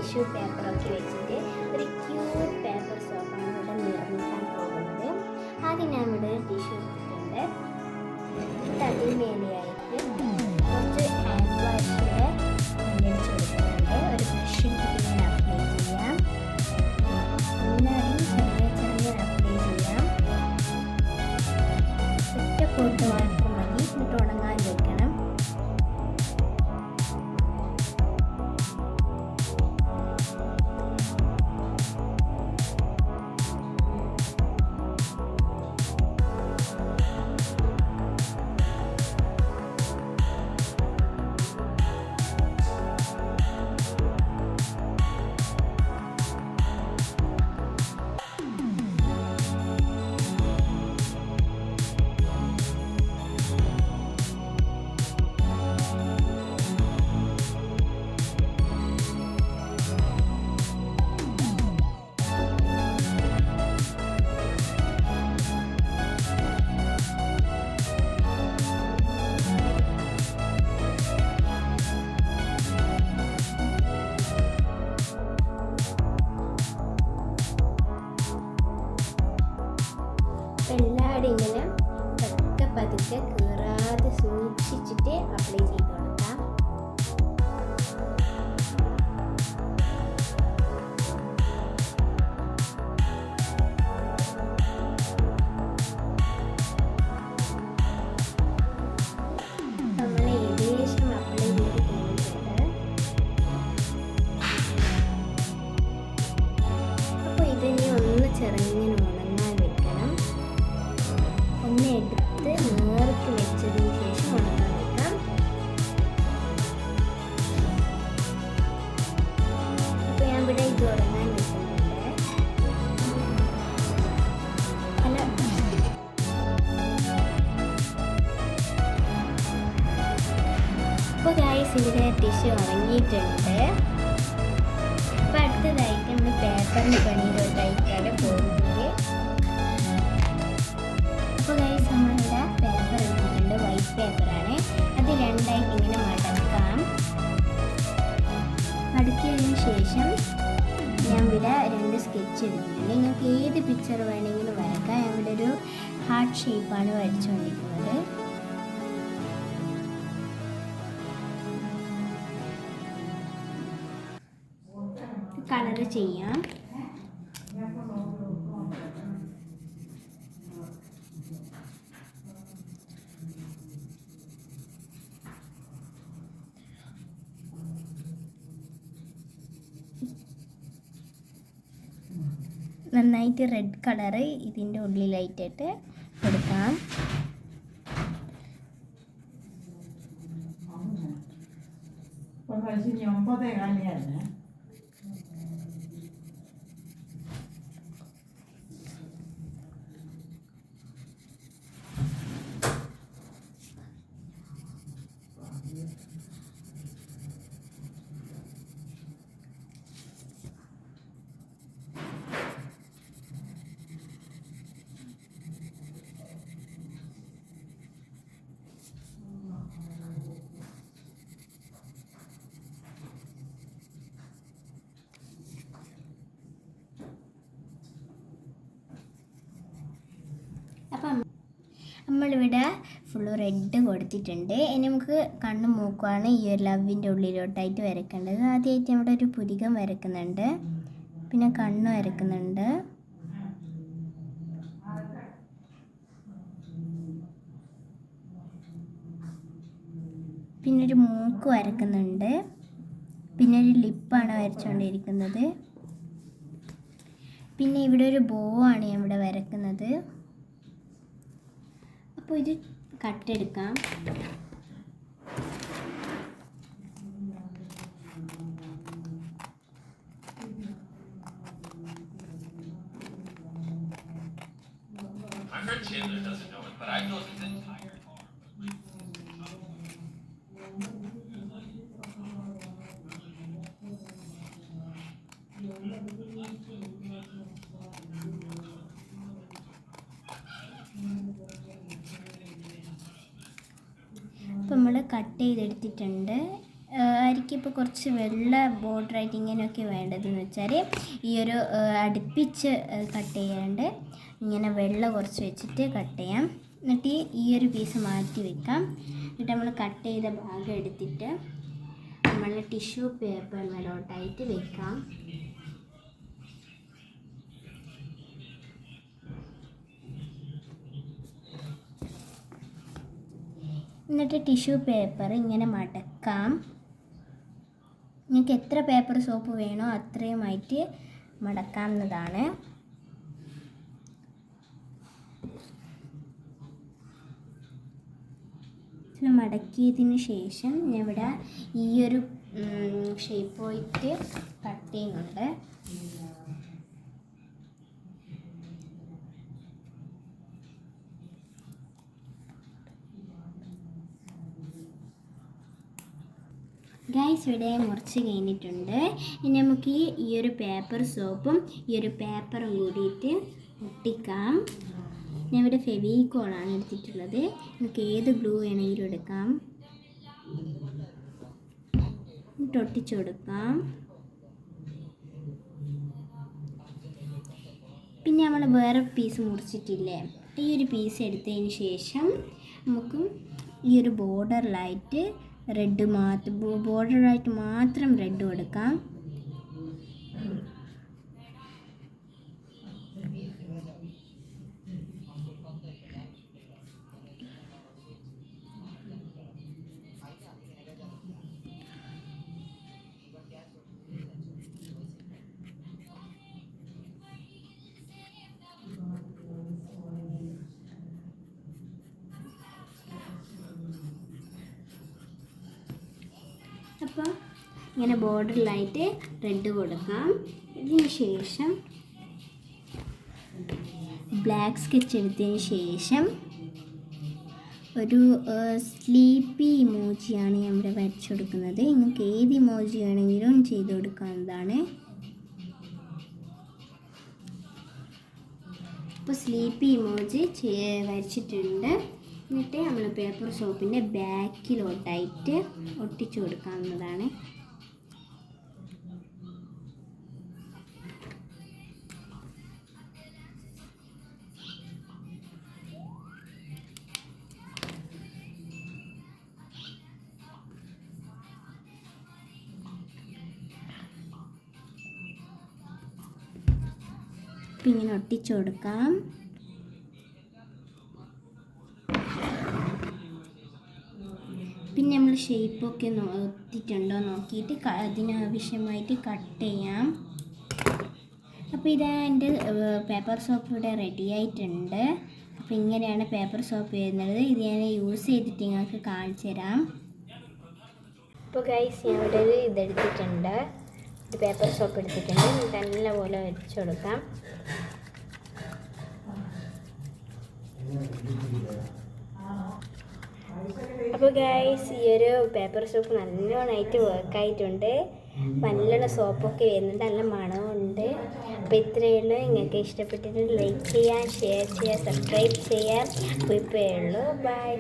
Tissue പേപ്പറൊക്കെ വെച്ചിട്ട് ഒരു ക്യൂട്ട് പേപ്പർ സോപ്പാണ് ഇവിടെ നിർമ്മിക്കാൻ പോകുന്നത്. ആദ്യം ഞാൻ ഇവിടെ ടിഷ്യൂ എടുത്തിട്ടുണ്ട്. അതിന് മേലെയായിട്ട് കുറച്ച് ഹാൻഡ് വാഷിൻ്റെ അടിച്ചു കൊടുക്കുന്നുണ്ട്. ഒരു ബ്രഷ് എടുത്തിട്ട് ഇങ്ങനെ അപ്ലൈ ചെയ്യാം. എല്ലാവരും ചെറിയ അപ്ലൈ ചെയ്യാം. ഒറ്റ കോട്ട് മാത്രം മതി. എന്നിട്ട് ഉണങ്ങാൻ വെക്കണം. എല്ലാവരും ഇങ്ങനെ പതുക്കെ കീറാതെ സൂക്ഷിച്ചിട്ട് അപ്ലൈ ചെയ്ത് കൊടുക്കാം. നമ്മൾ ഏകദേശം അപ്ലൈ ചെയ്ത് കഴിഞ്ഞിട്ടുണ്ട്. അപ്പോൾ ഇതിനെ ഒന്ന് ചെറുങ്ങനെ ഉണങ്ങാൻ വെക്കണം. ഒന്ന് എടുത്ത് നേർക്ക് വെച്ചതിന് ശേഷം ഉണങ്ങാൻ വെക്കാം. ഇപ്പൊ ഞാൻ ഇവിടെ ഇത് ഉണങ്ങാൻ വെക്കുന്നുണ്ട്. അപ്പോൾ ഗൈസ് ഇവിടെ ടിഷ്യൂ ഉണങ്ങിയിട്ടുണ്ട്. അപ്പോൾ അടുത്തതായിട്ട് നമ്മൾ പേപ്പറിൻ്റെ പണിയിലോട്ടായിട്ടാണ് പോകുന്നത്. അപ്പോൾ ഗൈസ് നമ്മളിവിടെ പേപ്പർ എടുത്തിട്ടുണ്ട്. വൈറ്റ് പേപ്പറാണ്. അത് രണ്ടായിട്ട് ഇങ്ങനെ മടക്കാം. മടക്കിയതിന് ശേഷം ഞാൻ ഇവിടെ 2 സ്കെച്ച് എടുത്തിട്ടുണ്ട്. നിങ്ങൾക്ക് ഏത് പിക്ചർ വേണമെങ്കിലും വരയ്ക്കാം. ഞാൻ ഇവിടെ ഒരു ഹാർട്ട് ഷേപ്പാണ് വരച്ചുകൊണ്ടിരിക്കുന്നത്. കളർ ചെയ്യാം. നന്നായിട്ട് റെഡ് കളറ് ഇതിൻ്റെ ഉള്ളിലായിട്ടിട്ട് കൊടുക്കാം. അപ്പം നമ്മളിവിടെ ഫുള്ള് റെഡ് കൊടുത്തിട്ടുണ്ട്. ഇനി നമുക്ക് കണ്ണും മൂക്കുമാണ് ഈ ഒരു ലവിൻ്റെ ഉള്ളിലോട്ടായിട്ട് വരയ്ക്കേണ്ടത്. ആദ്യമായിട്ട് നമ്മുടെ ഒരു പുരികം വരയ്ക്കുന്നുണ്ട്. പിന്നെ കണ്ണ് വരയ്ക്കുന്നുണ്ട്. പിന്നെ ഒരു മൂക്ക് വരയ്ക്കുന്നുണ്ട്. പിന്നെ ഒരു ലിപ്പാണ് വരച്ചുകൊണ്ടിരിക്കുന്നത്. പിന്നെ ഇവിടെ ഒരു ബോ ആണ് ഞാൻ ഇവിടെ വരയ്ക്കുന്നത്. അപ്പോൾ ഇത് കട്ടെടുക്കാം. Chandler doesn't know it, but I know his entire farm. അപ്പോൾ നമ്മൾ കട്ട് ചെയ്തെടുത്തിട്ടുണ്ട്. ആയിരിക്കും ഇപ്പോൾ കുറച്ച് വെള്ള ബോർഡറായിട്ട് ഇങ്ങനെയൊക്കെ വേണ്ടതെന്ന് വെച്ചാൽ ഈ ഒരു അടുപ്പിച്ച് കട്ട് ചെയ്യാണ്ട് ഇങ്ങനെ വെള്ള കുറച്ച് വെച്ചിട്ട് കട്ട് ചെയ്യാം. എന്നിട്ട് ഈ ഒരു പീസ് മാറ്റി വെക്കാം. എന്നിട്ട് നമ്മൾ കട്ട് ചെയ്ത ഭാഗം എടുത്തിട്ട് നമ്മൾ ടിഷ്യൂ പേപ്പർ മേലോട്ടായിട്ട് വെക്കാം. എന്നിട്ട് ടിഷ്യൂ പേപ്പർ ഇങ്ങനെ മടക്കാം. നിങ്ങൾക്ക് എത്ര പേപ്പർ സോപ്പ് വേണോ അത്രയുമായിട്ട് മടക്കാവുന്നതാണ്. മടക്കിയതിന് ശേഷം ഞാൻ ഇവിടെ ഈ ഒരു ഷേപ്പ് പോയിട്ട് കട്ട് ചെയ്യുന്നുണ്ട്. ഗൈസ് ഇവിടെ മുറിച്ച് കഴിഞ്ഞിട്ടുണ്ട്. ഇനി നമുക്ക് ഈ ഒരു പേപ്പർ സോപ്പും ഈ ഒരു പേപ്പറും കൂടിയിട്ട് ഒട്ടിക്കാം. ഞാൻ ഇവിടെ ഫെവിക്കോളാണ് എടുത്തിട്ടുള്ളത്. നമുക്ക് ഏത് ഗ്ലൂ വേണമെങ്കിലും എടുക്കാം. എന്നിട്ട് ഒട്ടിച്ചു കൊടുക്കാം. പിന്നെ നമ്മൾ വേറെ പീസ് മുറിച്ചിട്ടില്ലേ, ഈ ഒരു പീസ് എടുത്തതിന് ശേഷം നമുക്ക് ഈ ഒരു ബോർഡറിലായിട്ട് ബോർഡറായിട്ട് മാത്രം റെഡ് കൊടുക്കാം. അപ്പോൾ ഇങ്ങനെ ബോർഡറിലായിട്ട് റെഡ് കൊടുക്കാം. ഇതിന് ശേഷം ബ്ലാക്ക് സ്കെച്ച് എടുത്തതിന് ശേഷം ഒരു സ്ലീപ്പി ഇമോജിയാണ് ഞാൻ ഇവിടെ വരച്ചു കൊടുക്കുന്നത്. നിങ്ങൾക്ക് ഏത് ഇമോജി വേണമെങ്കിലും ചെയ്ത് കൊടുക്കാവുന്നതാണ്. ഇപ്പോൾ സ്ലീപ്പി ഇമോജി വരച്ചിട്ടുണ്ട്. എന്നിട്ട് നമ്മൾ പേപ്പർ സോപ്പിൻ്റെ ബാക്കിലോട്ടായിട്ട് ഒട്ടിച്ചു കൊടുക്കാവുന്നതാണ്. ഇങ്ങനെ ഒട്ടിച്ചു കൊടുക്കാം. പിന്നെ നമ്മൾ ഷേപ്പൊക്കെ ഒത്തിട്ടുണ്ടോ നോക്കിയിട്ട് അതിനാവശ്യമായിട്ട് കട്ട് ചെയ്യാം. അപ്പോൾ ഇതാ എൻ്റെ പേപ്പർ സോപ്പ് ഇവിടെ റെഡി ആയിട്ടുണ്ട്. അപ്പോൾ ഇങ്ങനെയാണ് പേപ്പർ സോപ്പ് വരുന്നത്. ഇത് ഞാൻ യൂസ് ചെയ്തിട്ട് നിങ്ങൾക്ക് കാണിച്ചു തരാം. അപ്പോൾ ഗൈസ് ഞാൻ ഇവിടെ ഇതെടുത്തിട്ടുണ്ട്, ഇത് പേപ്പർ സോപ്പ് എടുത്തിട്ടുണ്ട്. നല്ലപോലെ വെച്ച് കൊടുക്കാം. അപ്പോൾ ഗൈസ് ഈ ഒരു പേപ്പർ സോപ്പ് നല്ലോണമായിട്ട് വർക്കായിട്ടുണ്ട്. നല്ലോണം സോപ്പൊക്കെ വരുന്നുണ്ട്, നല്ല മണമുണ്ട്. അപ്പോൾ ഇത്രയേ ഉള്ളൂ. നിങ്ങൾക്ക് ഇഷ്ടപ്പെട്ടിട്ട് ലൈക്ക് ചെയ്യാം, ഷെയർ ചെയ്യാം, സബ്സ്ക്രൈബ് ചെയ്യാം. അപ്പോൾ ഇപ്പോഴേ ഉള്ളൂ. ബൈ.